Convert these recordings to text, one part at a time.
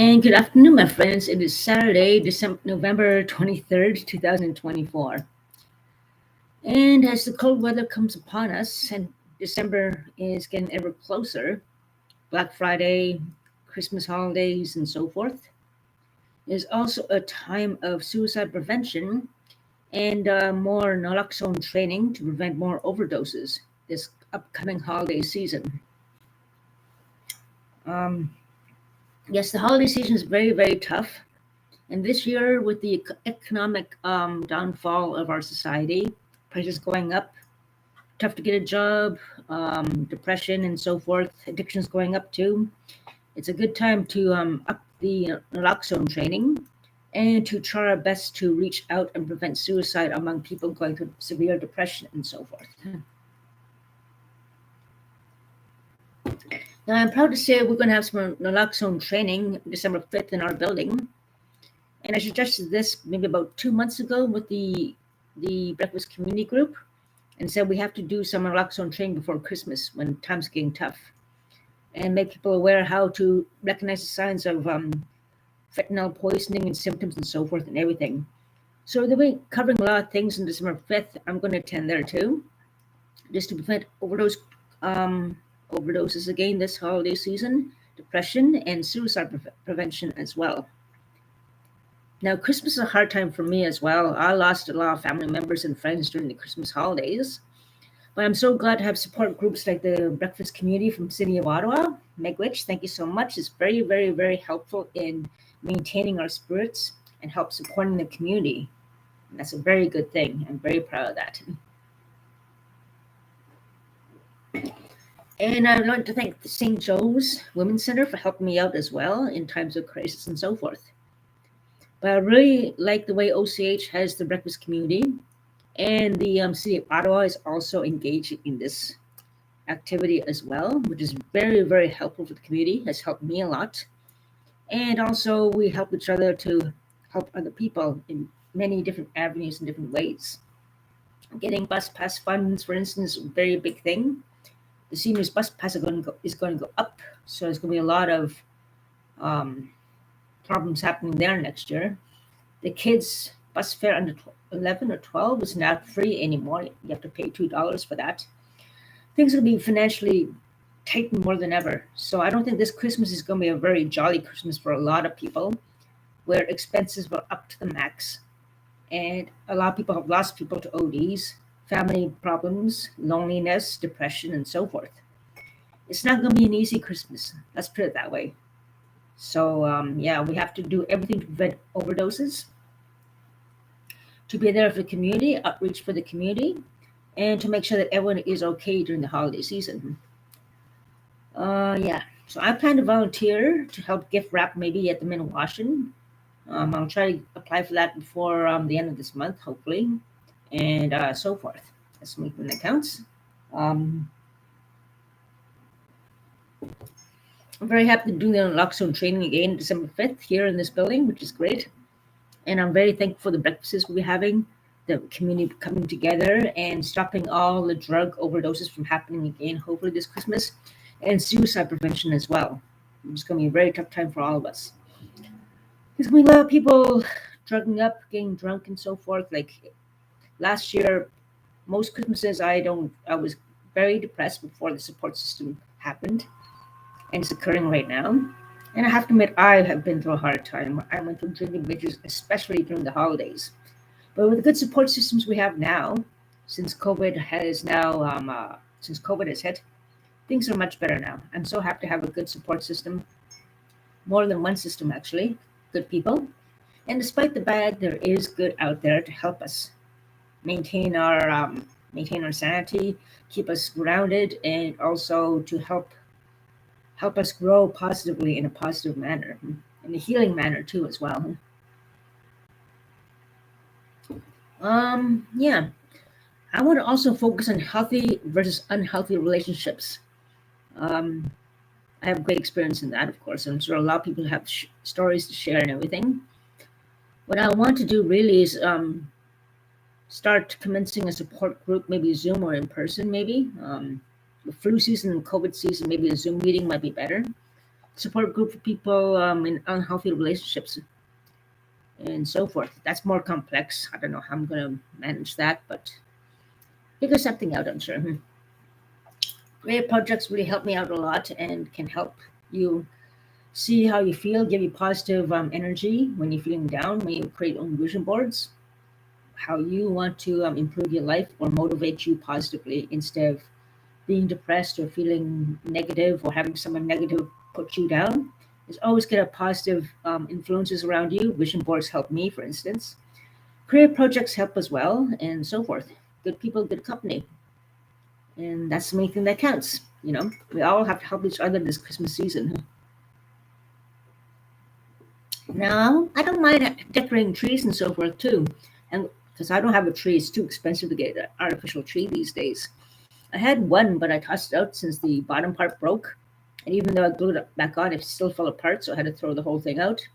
And good afternoon, my friends. It is Saturday, November 23rd, 2024. And as the cold weather comes upon us and December is getting ever closer, Black Friday, Christmas holidays, and so forth, is also a time of suicide prevention and more Naloxone training to prevent more overdoses this upcoming holiday season. Um, yes, the holiday season is very, very tough. And this year, with the economic downfall of our society, prices going up, tough to get a job, depression and so forth, addictions going up too. It's a good time to up the naloxone training and to try our best to reach out and prevent suicide among people going through severe depression and so forth. Now, I'm proud to say we're going to have some naloxone training December 5th in our building. And I suggested this maybe about 2 months ago with the breakfast community group, and said we have to do some naloxone training before Christmas when times are getting tough, and make people aware how to recognize the signs of fentanyl poisoning and symptoms and so forth and everything. So they'll be covering a lot of things on December 5th. I'm going to attend there too, just to prevent overdoses again this holiday season, depression, and suicide prevention as well. Now, Christmas is a hard time for me as well. I lost a lot of family members and friends during the Christmas holidays. But I'm so glad to have support groups like the Breakfast Community from City of Ottawa. Meg Witch, thank you so much. It's very, very, very helpful in maintaining our spirits and help supporting the community. And that's a very good thing. I'm very proud of that. And I'd like to thank the St. Joe's Women's Center for helping me out as well in times of crisis and so forth. But I really like the way OCH has the breakfast community, and the City of Ottawa is also engaged in this activity as well, which is very, very helpful for the community, has helped me a lot. And also we help each other to help other people in many different avenues and different ways. Getting bus pass funds, for instance, is a very big thing. The seniors bus pass is going to go up, so there's going to be a lot of problems happening there next year. The kids' bus fare under 11 or 12 is not free anymore. You have to pay $2 for that. Things will be financially tightened more than ever. So I don't think this Christmas is going to be a very jolly Christmas for a lot of people, where expenses were up to the max. And a lot of people have lost people to ODs, family problems, loneliness, depression, and so forth. It's not going to be an easy Christmas. Let's put it that way. So, yeah, we have to do everything to prevent overdoses, to be there for the community, outreach for the community, and to make sure that everyone is okay during the holiday season. Yeah, so I plan to volunteer to help gift wrap maybe at the Minnewacan. I'll try to apply for that before the end of this month, hopefully, and so forth. Let's make when that counts. I'm very happy to do the naloxone training again December 5th here in this building, which is great. And I'm very thankful for the breakfasts we'll be having, the community coming together and stopping all the drug overdoses from happening again, hopefully this Christmas, and suicide prevention as well. It's going to be a very tough time for all of us. There's going to be a lot of people drugging up, getting drunk, and so forth. Like last year, most Christmases, I was very depressed before the support system happened, and it's occurring right now. And I have to admit, I have been through a hard time. I went through drinking binges, especially during the holidays. But with the good support systems we have now, since COVID has hit, things are much better now. I'm so happy to have a good support system, more than one system actually, good people. And despite the bad, there is good out there to help us maintain our sanity, keep us grounded, and also to help us grow positively in a positive manner, in a healing manner too as well. Yeah, I want to also focus on healthy versus unhealthy relationships. I have great experience in that, of course. I'm sure a lot of people have stories to share and everything. What I want to do really is start commencing a support group, maybe Zoom or in person, maybe. The flu season and COVID season, maybe a Zoom meeting might be better. support group for people in unhealthy relationships and so forth. That's more complex. I don't know how I'm going to manage that, but figure something out, I'm sure. Creative projects really help me out a lot and can help you see how you feel, give you positive energy when you're feeling down, when you create own vision boards, how you want to improve your life or motivate you positively instead of being depressed or feeling negative or having someone negative put you down. Is always get a positive influences around you. Vision boards help me, for instance. Creative projects help as well, and so forth. Good people, good company. And that's the main thing that counts. We all have to help each other this Christmas season. Now, I don't mind decorating trees and so forth too. And because I don't have a tree, it's too expensive to get an artificial tree these days. I had one, but I tossed it out since the bottom part broke. And even though I glued it back on, it still fell apart, so I had to throw the whole thing out.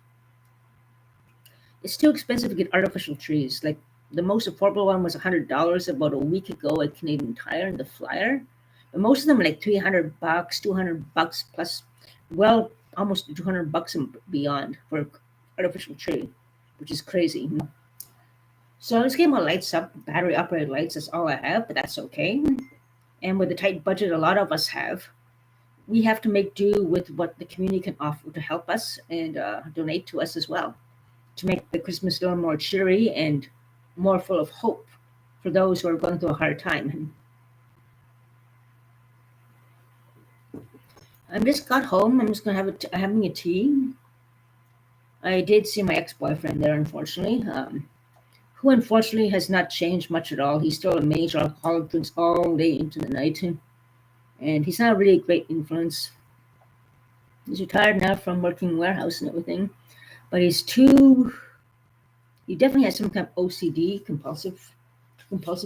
It's too expensive to get artificial trees. Like the most affordable one was $100 about a week ago at Canadian Tire in the flyer. But most of them are like $300, $200 plus, well, almost $200 and beyond for artificial tree, which is crazy. So I just getting my lights up, battery operated lights. That's all I have, but that's okay. And with the tight budget a lot of us have, we have to make do with what the community can offer to help us and donate to us as well to make the Christmas dinner more cheery and more full of hope for those who are going through a hard time. I just got home. I'm just going to having a tea. I did see my ex-boyfriend there, unfortunately, who unfortunately has not changed much at all. He's still a major alcoholic, drinks all day into the night, and he's not really a great influence. He's retired now from working warehouse and everything, but he definitely has some kind of OCD, compulsive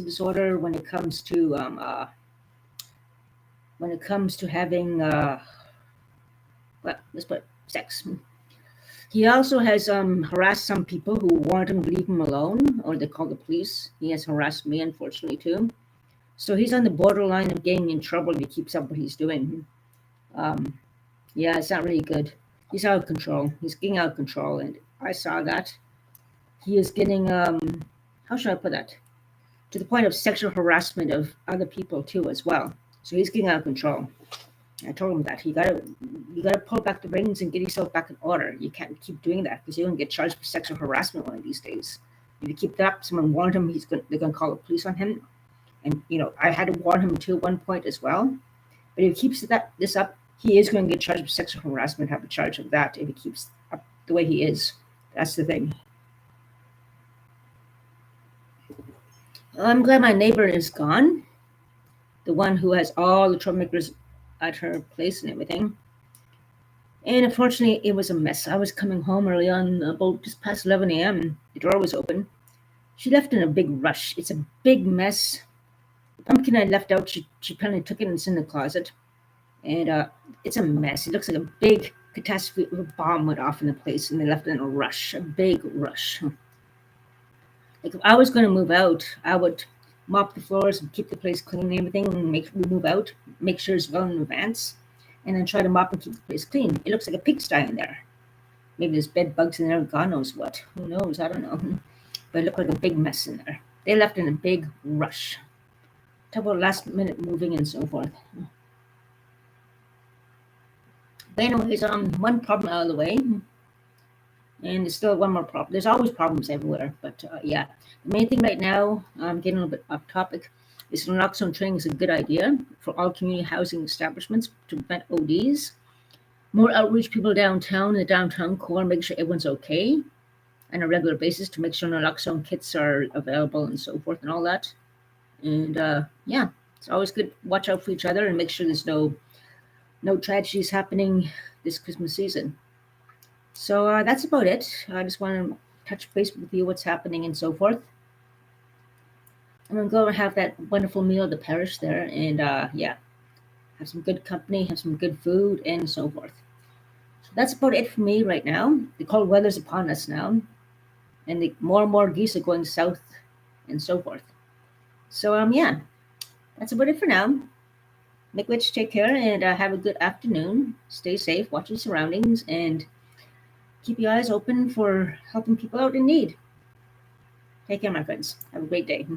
disorder when it comes to having well, let's put sex. He also has harassed some people who want him to leave him alone, or they call the police. He has harassed me, unfortunately, too. So he's on the borderline of getting in trouble if he keeps up what he's doing. Um, yeah, it's not really good. He's out of control. He's getting out of control, and I saw that. He is getting, how should I put that? To the point of sexual harassment of other people, too, as well. So he's getting out of control. I told him that you gotta pull back the reins and get yourself back in order. You can't keep doing that because you're gonna get charged for sexual harassment one of these days. If you keep that up, someone warned him they're gonna call the police on him. And I had to warn him to one point as well. But if he keeps this up, he is going to get charged with sexual harassment, have a charge of that if he keeps up the way he is. That's the thing. I'm glad my neighbor is gone. The one who has all the troublemakers at her place and everything. And unfortunately, it was a mess. I was coming home early on, about just past 11 a.m. The door was open. She left in a big rush. It's a big mess. The pumpkin I left out, she apparently took it and it's in the closet. And it's a mess. It looks like a big catastrophe. A bomb went off in the place and they left it in a rush, a big rush. Like if I was going to move out, I would mop the floors and keep the place clean and everything and we move out, make sure it's well in advance, and then try to mop and keep the place clean. It looks like a pigsty in there. Maybe there's bed bugs in there, God knows what. Who knows? I don't know. But it looked like a big mess in there. They left in a big rush. Talk about last minute moving and so forth. But anyways, one problem out of the way. And there's still one more problem. There's always problems everywhere. But yeah, the main thing right now, I'm getting a little bit off topic, is Naloxone training is a good idea for all community housing establishments to prevent ODs. More outreach people downtown, in the downtown core, make sure everyone's okay on a regular basis to make sure Naloxone kits are available and so forth and all that. And yeah, it's always good to watch out for each other and make sure there's no tragedies happening this Christmas season. So that's about it. I just want to touch base with you, what's happening and so forth. I'm going to go and have that wonderful meal at the parish there and yeah, have some good company, have some good food and so forth. So that's about it for me right now. The cold weather's upon us now and more and more geese are going south and so forth. So yeah, that's about it for now. Miigwech, take care and have a good afternoon. Stay safe, watch your surroundings, and keep your eyes open for helping people out in need. Take care, my friends. Have a great day.